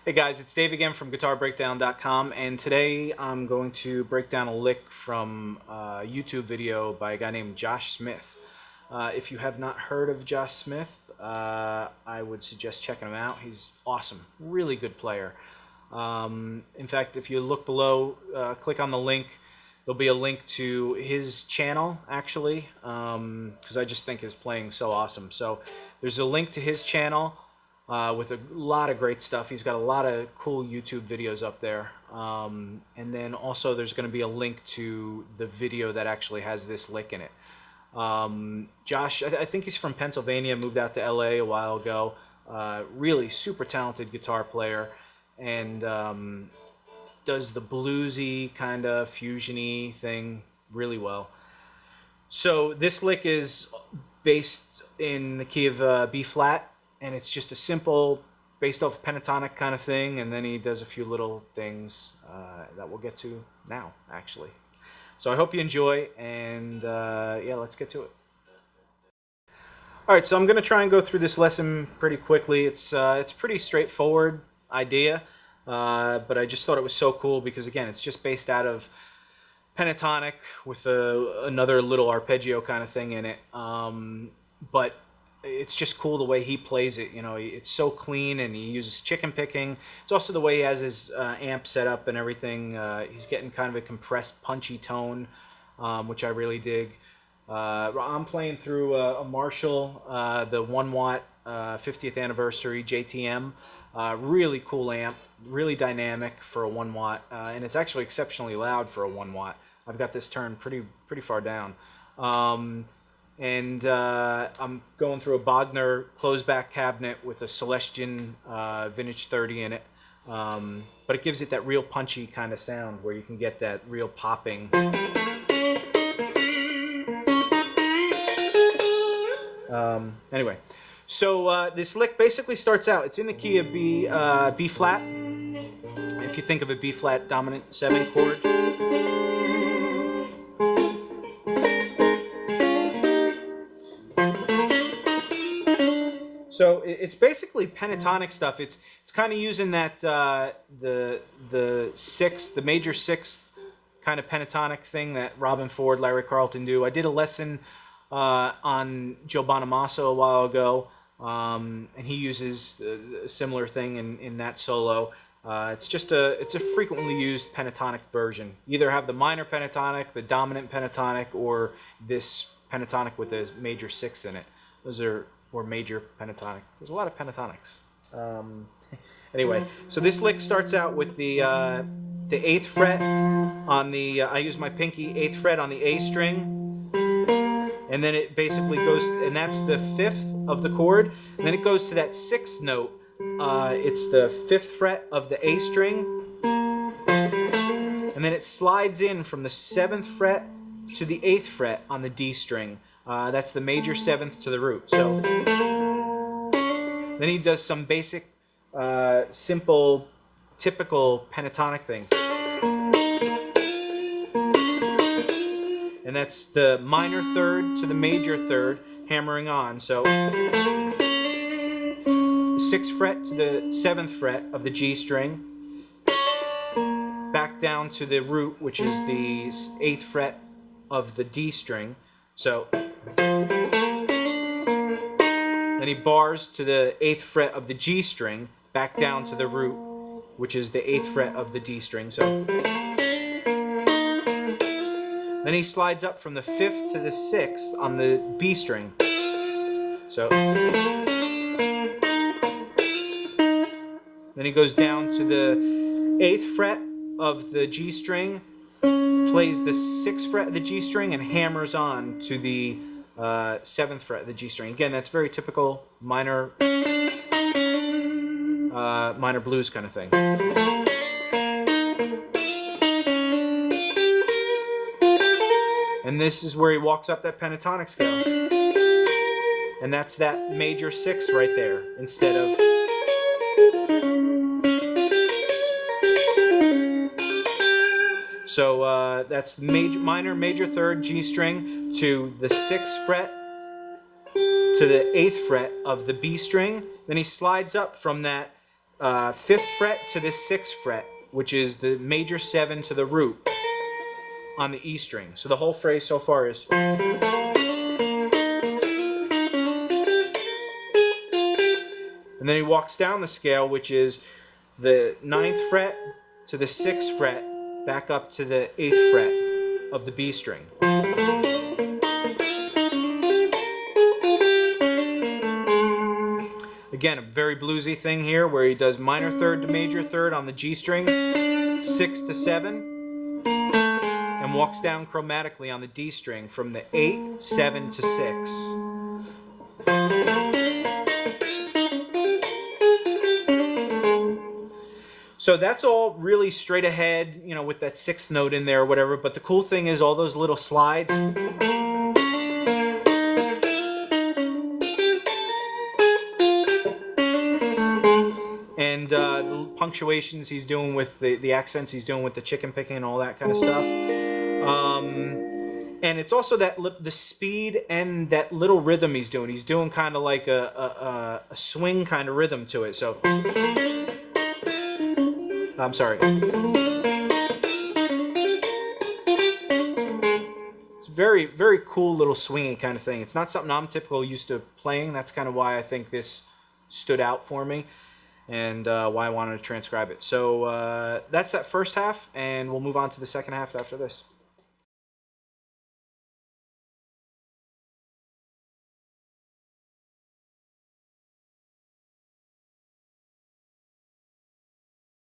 Hey guys, it's Dave again from guitarbreakdown.com, and today I'm going to break down a lick from a YouTube video by a guy named Josh Smith. If you have not heard of Josh Smith, I would suggest checking him out. He's awesome, really good player. In fact, if you look below, click on the link, there'll be a link to his channel, actually, because I just think his playing is so awesome. So there's a link to his channel. With a lot of great stuff. He's got a lot of cool YouTube videos up there. And then also there's going to be a link to the video that actually has this lick in it. Josh, I think he's from Pennsylvania, moved out to LA a while ago. Really super talented guitar player, and does the bluesy kind of fusion-y thing really well. So this lick is based in the key of B flat. And it's just a simple, based off pentatonic kind of thing, and then he does a few little things that we'll get to now, actually. So I hope you enjoy, and yeah, let's get to it. Alright, so I'm going to try and go through this lesson pretty quickly. It's pretty straightforward idea, but I just thought it was so cool because, again, it's just based out of pentatonic with another little arpeggio kind of thing in it. But it's just cool the way he plays it. You know, it's so clean, and he uses chicken picking. It's also the way he has his amp set up and everything. He's getting kind of a compressed, punchy tone, which I really dig. I'm playing through a Marshall, the 1 watt 50th anniversary JTM. Really cool amp, really dynamic for a 1 watt, and it's actually exceptionally loud for a 1 watt. I've got this turned pretty far down. And I'm going through a Bogner closed-back cabinet with a Celestion Vintage 30 in it. But it gives it that real punchy kind of sound where you can get that real popping. Anyway, so this lick basically starts out, it's in the key of B flat. If you think of a B flat dominant 7 chord. So it's basically pentatonic stuff. It's kind of using that the sixth, the major sixth kind of pentatonic thing that Robin Ford, Larry Carlton do. I did a lesson on Joe Bonamassa a while ago, and he uses a similar thing in that solo. It's a frequently used pentatonic version. You either have the minor pentatonic, the dominant pentatonic, or this pentatonic with a major sixth in it. Those are or major pentatonic. There's a lot of pentatonics. Anyway, so this lick starts out with the 8th fret on the. I use my pinky 8th fret on the A string, and then it basically goes, and that's the 5th of the chord. And then it goes to that 6th note. It's the 5th fret of the A string, and then it slides in from the 7th fret to the 8th fret on the D string. That's the major 7th to the root. So then he does some basic, simple, typical pentatonic things. And that's the minor 3rd to the major 3rd, hammering on. So 6th fret to the 7th fret of the G string, back down to the root, which is the 8th fret of the D string. So then he bars to the 8th fret of the G string, back down to the root, which is the 8th fret of the D string. So then he slides up from the 5th to the 6th on the B string. So then he goes down to the 8th fret of the G string, plays the 6th fret of the G string, and hammers on to the 7th fret of the G string. Again, that's very typical minor blues kind of thing. And this is where he walks up that pentatonic scale. And that's that major 6th right there, instead of. So that's minor, major 3rd G string to the 6th fret to the 8th fret of the B string. Then he slides up from that 5th fret to the 6th fret, which is the major 7 to the root on the E string. So the whole phrase so far is. And then he walks down the scale, which is the 9th fret to the 6th fret, back up to the 8th fret of the B string. Again, a very bluesy thing here where he does minor third to major third on the G string, 6 to 7, and walks down chromatically on the D string from the 8, 7 to 6. So that's all really straight ahead, you know, with that 6th note in there or whatever, but the cool thing is all those little slides. And the punctuations he's doing with the accents he's doing with the chicken picking and all that kind of stuff. And it's also that the speed and that little rhythm he's doing. He's doing kind of like a swing kind of rhythm to it. So, I'm sorry. It's very, very cool little swingy kind of thing. It's not something I'm typically used to playing. That's kind of why I think this stood out for me, and why I wanted to transcribe it. So that's that first half, and we'll move on to the second half after this.